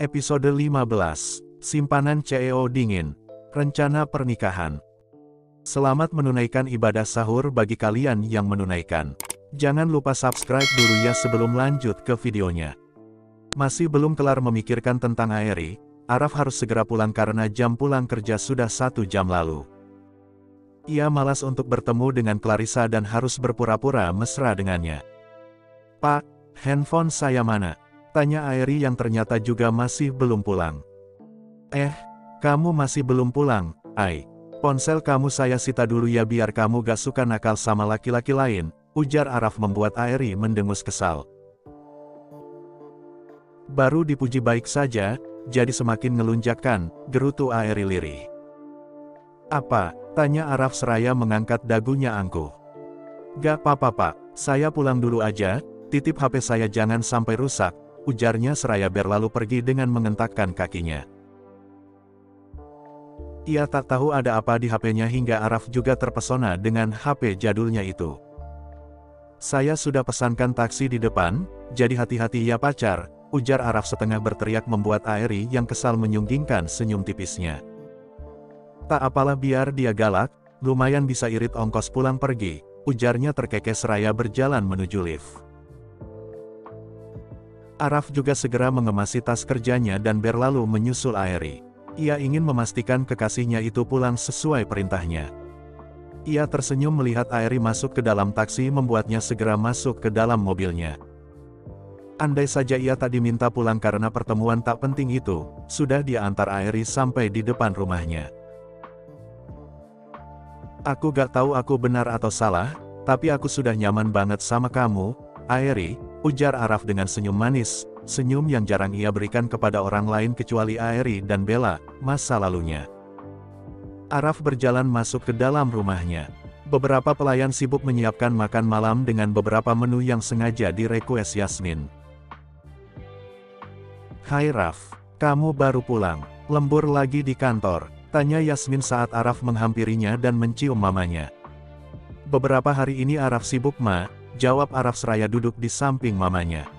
Episode 15, Simpanan CEO Dingin, Rencana Pernikahan. Selamat menunaikan ibadah sahur bagi kalian yang menunaikan. Jangan lupa subscribe dulu ya sebelum lanjut ke videonya. Masih belum kelar memikirkan tentang Aery, Araf harus segera pulang karena jam pulang kerja sudah 1 jam lalu. Ia malas untuk bertemu dengan Clarissa dan harus berpura-pura mesra dengannya. "Pak, handphone saya mana?" tanya Aery yang ternyata juga masih belum pulang. Kamu masih belum pulang, Ai. Ponsel kamu saya sita dulu ya biar kamu gak suka nakal sama laki-laki lain, ujar Araf membuat Aery mendengus kesal. Baru dipuji baik saja, jadi semakin ngelunjakkan, gerutu Aery lirih. "Apa?" tanya Araf seraya mengangkat dagunya angkuh. "Gak apa-apa pak, saya pulang dulu aja, titip HP saya jangan sampai rusak," ujarnya seraya berlalu pergi dengan mengentakkan kakinya. Ia tak tahu ada apa di HP-nya hingga Araf juga terpesona dengan HP jadulnya itu. "Saya sudah pesankan taksi di depan, jadi hati-hati ya pacar," ujar Araf setengah berteriak membuat Aery yang kesal menyunggingkan senyum tipisnya. "Tak apalah biar dia galak, lumayan bisa irit ongkos pulang pergi," ujarnya terkekeh seraya berjalan menuju lift. Araf juga segera mengemasi tas kerjanya dan berlalu menyusul Aery. Ia ingin memastikan kekasihnya itu pulang sesuai perintahnya. Ia tersenyum melihat Aery masuk ke dalam taksi membuatnya segera masuk ke dalam mobilnya. Andai saja ia tak diminta pulang karena pertemuan tak penting itu, sudah dia antar Aery sampai di depan rumahnya. "Aku gak tahu aku benar atau salah, tapi aku sudah nyaman banget sama kamu, Aery," ujar Araf dengan senyum manis, senyum yang jarang ia berikan kepada orang lain kecuali Aery dan Bella, masa lalunya. Araf berjalan masuk ke dalam rumahnya. Beberapa pelayan sibuk menyiapkan makan malam dengan beberapa menu yang sengaja direquest Yasmin. "Hai Raf, kamu baru pulang, lembur lagi di kantor?" tanya Yasmin saat Araf menghampirinya dan mencium mamanya. "Beberapa hari ini Araf sibuk ma," jawab Araf seraya duduk di samping mamanya.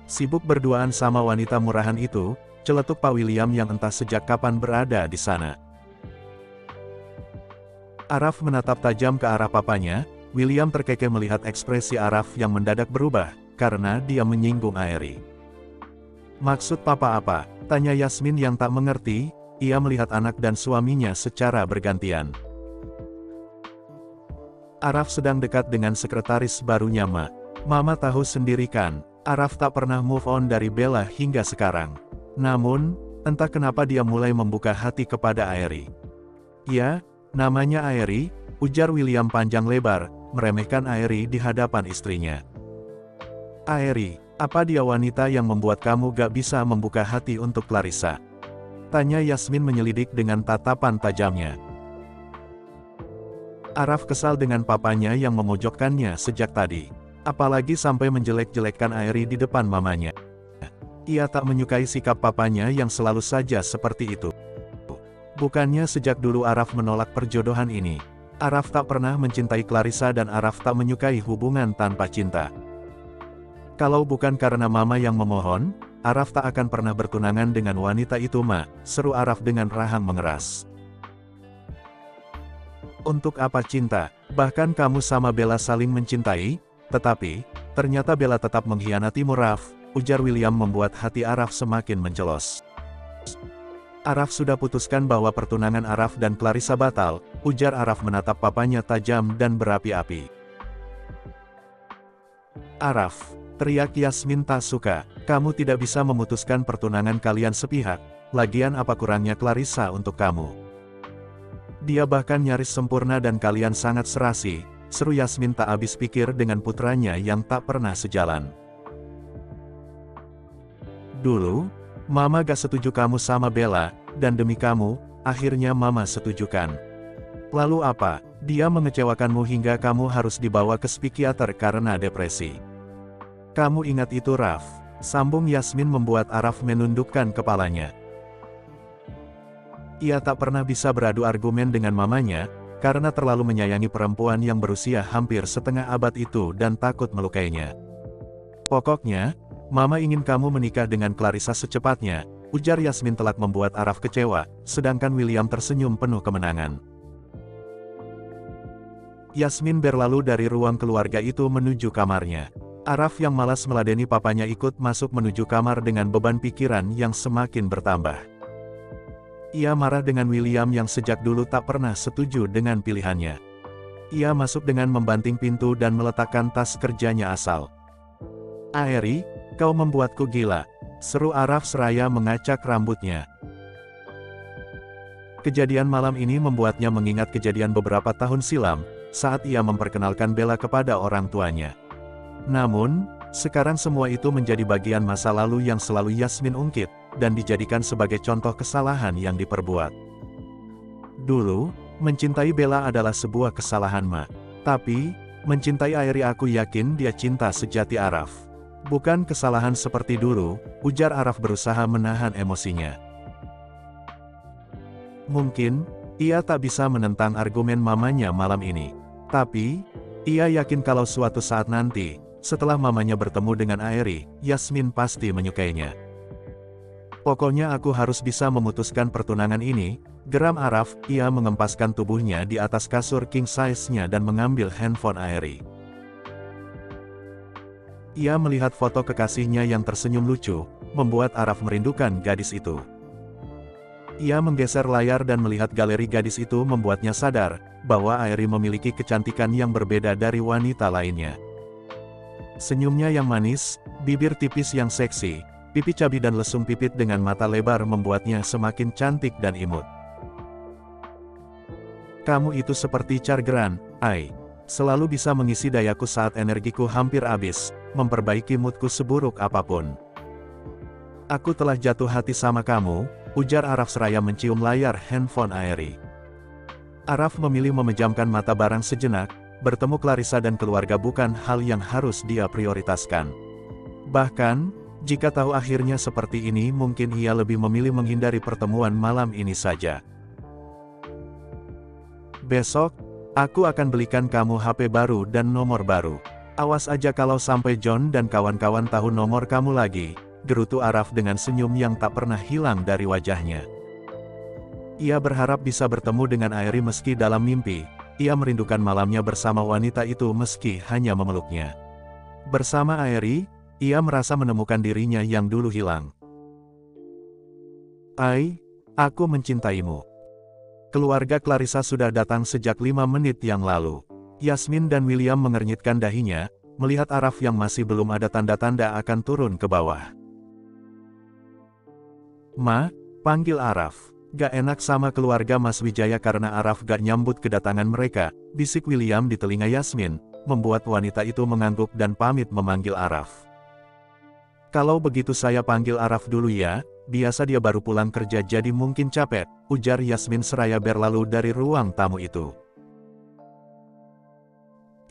"Sibuk berduaan sama wanita murahan itu," celetuk Pak William yang entah sejak kapan berada di sana. Araf menatap tajam ke arah papanya. William terkekeh melihat ekspresi Araf yang mendadak berubah, karena dia menyinggung Aery. "Maksud papa apa?" tanya Yasmin yang tak mengerti. Ia melihat anak dan suaminya secara bergantian. Araf sedang dekat dengan sekretaris barunya Ma. Mama tahu sendiri kan, Araf tak pernah move on dari Bella hingga sekarang. Namun, entah kenapa dia mulai membuka hati kepada Aery. "Ya, namanya Aery," ujar William panjang lebar, meremehkan Aery di hadapan istrinya. "Aery, apa dia wanita yang membuat kamu gak bisa membuka hati untuk Clarissa?" tanya Yasmin menyelidik dengan tatapan tajamnya. Araf kesal dengan papanya yang memojokkannya sejak tadi. Apalagi sampai menjelek-jelekkan Aery di depan mamanya. Ia tak menyukai sikap papanya yang selalu saja seperti itu. Bukannya sejak dulu Araf menolak perjodohan ini. Araf tak pernah mencintai Clarissa dan Araf tak menyukai hubungan tanpa cinta. "Kalau bukan karena mama yang memohon, Araf tak akan pernah bertunangan dengan wanita itu Ma," seru Araf dengan rahang mengeras. "Untuk apa cinta? Bahkan kamu sama Bella saling mencintai, tetapi, ternyata Bella tetap mengkhianatimu Raf," ujar William membuat hati Araf semakin mencelos. "Araf sudah putuskan bahwa pertunangan Araf dan Clarissa batal," ujar Araf menatap papanya tajam dan berapi-api. "Araf," teriak Yasmin tak suka, "kamu tidak bisa memutuskan pertunangan kalian sepihak, lagian apa kurangnya Clarissa untuk kamu? Dia bahkan nyaris sempurna dan kalian sangat serasi," seru Yasmin tak habis pikir dengan putranya yang tak pernah sejalan. "Dulu, Mama gak setuju kamu sama Bella, dan demi kamu, akhirnya Mama setujukan. Lalu apa? Dia mengecewakanmu hingga kamu harus dibawa ke psikiater karena depresi. Kamu ingat itu Raf?" sambung Yasmin membuat Araf menundukkan kepalanya. Ia tak pernah bisa beradu argumen dengan mamanya, karena terlalu menyayangi perempuan yang berusia hampir setengah abad itu dan takut melukainya. Pokoknya, Mama ingin kamu menikah dengan Clarissa secepatnya, ujar Yasmin telak membuat Araf kecewa, sedangkan William tersenyum penuh kemenangan. Yasmin berlalu dari ruang keluarga itu menuju kamarnya. Araf yang malas meladeni papanya ikut masuk menuju kamar dengan beban pikiran yang semakin bertambah. Ia marah dengan William yang sejak dulu tak pernah setuju dengan pilihannya. Ia masuk dengan membanting pintu dan meletakkan tas kerjanya asal. "Aeri, kau membuatku gila," seru Araf seraya mengacak rambutnya. Kejadian malam ini membuatnya mengingat kejadian beberapa tahun silam, saat ia memperkenalkan Bella kepada orang tuanya. Namun, sekarang semua itu menjadi bagian masa lalu yang selalu Yasmin ungkit, dan dijadikan sebagai contoh kesalahan yang diperbuat. Dulu, mencintai Bella adalah sebuah kesalahan Ma. Tapi, mencintai Aeri aku yakin dia cinta sejati Araf. Bukan kesalahan seperti dulu, ujar Araf berusaha menahan emosinya. Mungkin, ia tak bisa menentang argumen mamanya malam ini. Tapi, ia yakin kalau suatu saat nanti, setelah mamanya bertemu dengan Aeri, Yasmin pasti menyukainya. "Pokoknya aku harus bisa memutuskan pertunangan ini," geram Araf. Ia mengempaskan tubuhnya di atas kasur king size-nya dan mengambil handphone Aeri. Ia melihat foto kekasihnya yang tersenyum lucu, membuat Araf merindukan gadis itu. Ia menggeser layar dan melihat galeri gadis itu membuatnya sadar, bahwa Aeri memiliki kecantikan yang berbeda dari wanita lainnya. Senyumnya yang manis, bibir tipis yang seksi, pipi cabi dan lesung pipit dengan mata lebar membuatnya semakin cantik dan imut. "Kamu itu seperti chargeran, Ai. Selalu bisa mengisi dayaku saat energiku hampir habis, memperbaiki moodku seburuk apapun. Aku telah jatuh hati sama kamu," ujar Araf seraya mencium layar handphone Aeri. Araf memilih memejamkan mata barang sejenak, bertemu Clarissa dan keluarga bukan hal yang harus dia prioritaskan. Bahkan, jika tahu akhirnya seperti ini mungkin ia lebih memilih menghindari pertemuan malam ini saja. "Besok, aku akan belikan kamu HP baru dan nomor baru. Awas aja kalau sampai John dan kawan-kawan tahu nomor kamu lagi," gerutu Araf dengan senyum yang tak pernah hilang dari wajahnya. Ia berharap bisa bertemu dengan Aeri meski dalam mimpi, ia merindukan malamnya bersama wanita itu meski hanya memeluknya. Bersama Aeri, ia merasa menemukan dirinya yang dulu hilang. "Ai, aku mencintaimu." Keluarga Clarissa sudah datang sejak 5 menit yang lalu. Yasmin dan William mengernyitkan dahinya, melihat Araf yang masih belum ada tanda-tanda akan turun ke bawah. "Ma," panggil Araf. "Gak enak sama keluarga Mas Wijaya karena Araf gak nyambut kedatangan mereka," bisik William di telinga Yasmin, membuat wanita itu mengangguk dan pamit memanggil Araf. "Kalau begitu saya panggil Araf dulu ya, biasa dia baru pulang kerja jadi mungkin capek," ujar Yasmin seraya berlalu dari ruang tamu itu.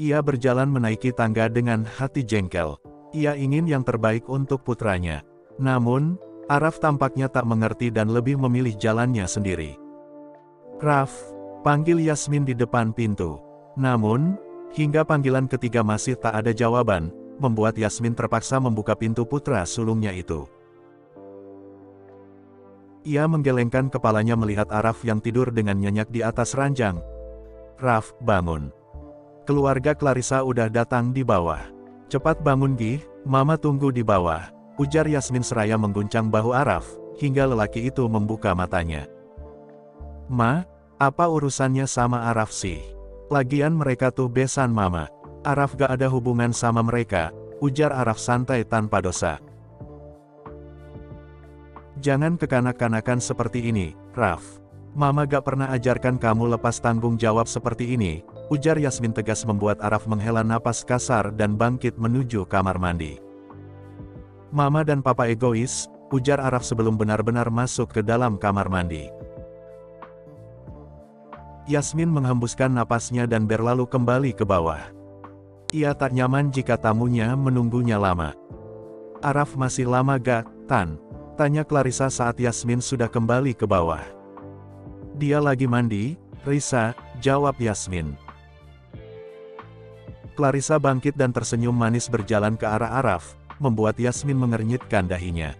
Ia berjalan menaiki tangga dengan hati jengkel. Ia ingin yang terbaik untuk putranya. Namun, Araf tampaknya tak mengerti dan lebih memilih jalannya sendiri. "Raf," panggil Yasmin di depan pintu. Namun, hingga panggilan ketiga masih tak ada jawaban, membuat Yasmin terpaksa membuka pintu putra sulungnya itu. Ia menggelengkan kepalanya melihat Araf yang tidur dengan nyenyak di atas ranjang. "Raf, bangun. Keluarga Clarissa udah datang di bawah. Cepat bangun Gih, Mama tunggu di bawah," ujar Yasmin seraya mengguncang bahu Araf, hingga lelaki itu membuka matanya. "Ma, apa urusannya sama Araf sih? Lagian mereka tuh besan Mama. Araf gak ada hubungan sama mereka," ujar Araf santai tanpa dosa. "Jangan kekanak-kanakan seperti ini, Raf. Mama gak pernah ajarkan kamu lepas tanggung jawab seperti ini," ujar Yasmin tegas membuat Araf menghela napas kasar dan bangkit menuju kamar mandi. "Mama dan Papa egois," ujar Araf sebelum benar-benar masuk ke dalam kamar mandi. Yasmin menghembuskan napasnya dan berlalu kembali ke bawah. Ia tak nyaman jika tamunya menunggunya lama. "Araf masih lama gak, Tan?" tanya Clarissa saat Yasmin sudah kembali ke bawah. "Dia lagi mandi, Risa," jawab Yasmin. Clarissa bangkit dan tersenyum manis berjalan ke arah Araf, membuat Yasmin mengernyitkan dahinya.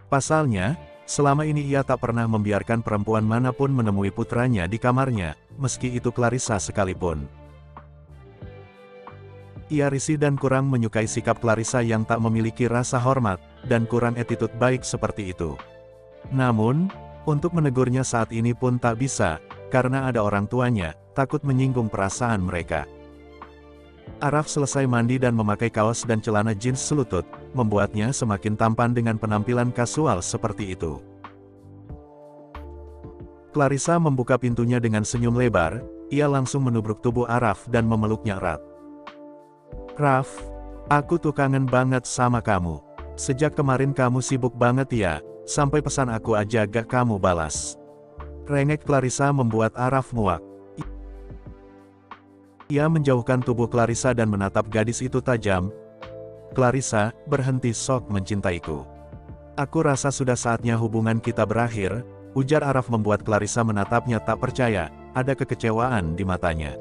Pasalnya, selama ini ia tak pernah membiarkan perempuan manapun menemui putranya di kamarnya, meski itu Clarissa sekalipun. Ia risih dan kurang menyukai sikap Clarissa yang tak memiliki rasa hormat, dan kurang attitude baik seperti itu. Namun, untuk menegurnya saat ini pun tak bisa, karena ada orang tuanya, takut menyinggung perasaan mereka. Araf selesai mandi dan memakai kaos dan celana jeans selutut, membuatnya semakin tampan dengan penampilan kasual seperti itu. Clarissa membuka pintunya dengan senyum lebar, ia langsung menubruk tubuh Araf dan memeluknya erat. "Raf, aku tuh kangen banget sama kamu. Sejak kemarin kamu sibuk banget ya, sampai pesan aku aja gak kamu balas." Rengek Clarissa membuat Araf muak. Ia menjauhkan tubuh Clarissa dan menatap gadis itu tajam. "Clarissa, berhenti sok mencintaiku. Aku rasa sudah saatnya hubungan kita berakhir," ujar Araf membuat Clarissa menatapnya tak percaya, ada kekecewaan di matanya.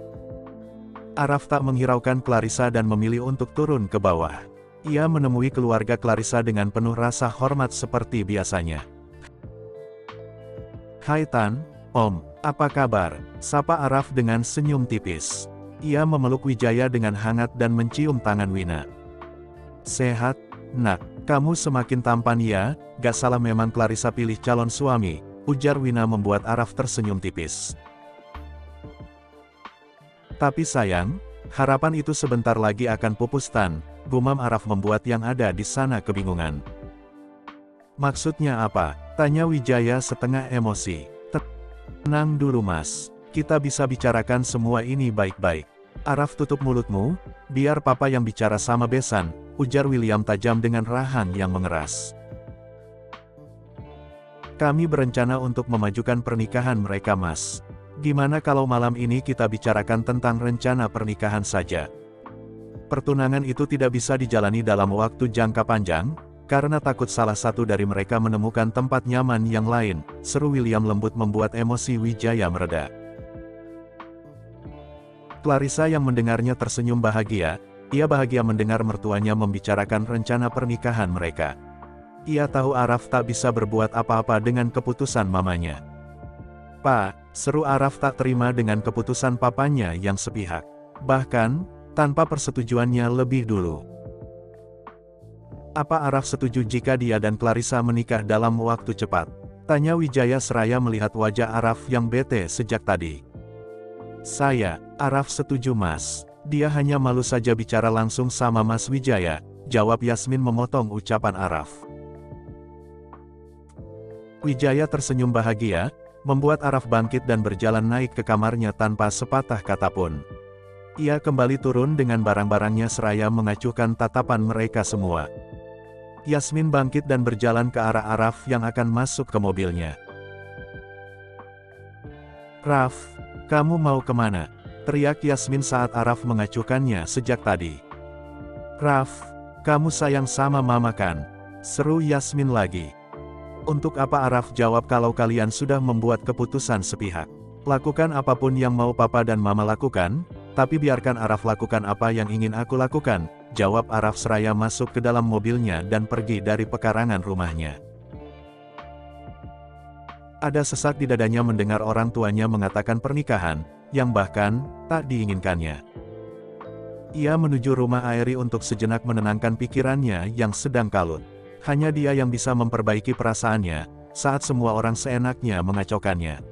Araf tak menghiraukan Clarissa dan memilih untuk turun ke bawah. Ia menemui keluarga Clarissa dengan penuh rasa hormat seperti biasanya. "Hai Tan, Om, apa kabar?" sapa Araf dengan senyum tipis. Ia memeluk Wijaya dengan hangat dan mencium tangan Wina. "Sehat, Nak, kamu semakin tampan ya, gak salah memang Clarissa pilih calon suami," ujar Wina membuat Araf tersenyum tipis. "Tapi sayang, harapan itu sebentar lagi akan pupus Tan," gumam Araf membuat yang ada di sana kebingungan. "Maksudnya apa?" tanya Wijaya setengah emosi. "Tenang dulu Mas, kita bisa bicarakan semua ini baik-baik." "Araf tutup mulutmu, biar papa yang bicara sama besan," ujar William tajam dengan rahan yang mengeras. "Kami berencana untuk memajukan pernikahan mereka Mas. Gimana kalau malam ini kita bicarakan tentang rencana pernikahan saja? Pertunangan itu tidak bisa dijalani dalam waktu jangka panjang, karena takut salah satu dari mereka menemukan tempat nyaman yang lain," seru William lembut membuat emosi Wijaya mereda. Clarissa yang mendengarnya tersenyum bahagia, ia bahagia mendengar mertuanya membicarakan rencana pernikahan mereka. Ia tahu Araf tak bisa berbuat apa-apa dengan keputusan mamanya. "Pak," seru Araf tak terima dengan keputusan papanya yang sepihak. Bahkan, tanpa persetujuannya lebih dulu. "Apa Araf setuju jika dia dan Clarissa menikah dalam waktu cepat?" tanya Wijaya seraya melihat wajah Araf yang bete sejak tadi. Araf setuju Mas. Dia hanya malu saja bicara langsung sama Mas Wijaya," jawab Yasmin memotong ucapan Araf. Wijaya tersenyum bahagia, membuat Araf bangkit dan berjalan naik ke kamarnya tanpa sepatah kata pun. Ia kembali turun dengan barang-barangnya seraya mengacuhkan tatapan mereka semua. Yasmin bangkit dan berjalan ke arah Araf yang akan masuk ke mobilnya. "Raf, kamu mau kemana?" teriak Yasmin saat Araf mengacuhkannya sejak tadi. "Raf, kamu sayang sama mama kan?" seru Yasmin lagi. "Untuk apa?" Araf jawab, "kalau kalian sudah membuat keputusan sepihak. Lakukan apapun yang mau papa dan mama lakukan, tapi biarkan Araf lakukan apa yang ingin aku lakukan," jawab Araf seraya masuk ke dalam mobilnya dan pergi dari pekarangan rumahnya. Ada sesak di dadanya mendengar orang tuanya mengatakan pernikahan, yang bahkan tak diinginkannya. Ia menuju rumah Airi untuk sejenak menenangkan pikirannya yang sedang kalut. Hanya dia yang bisa memperbaiki perasaannya, saat semua orang seenaknya mengacaukannya.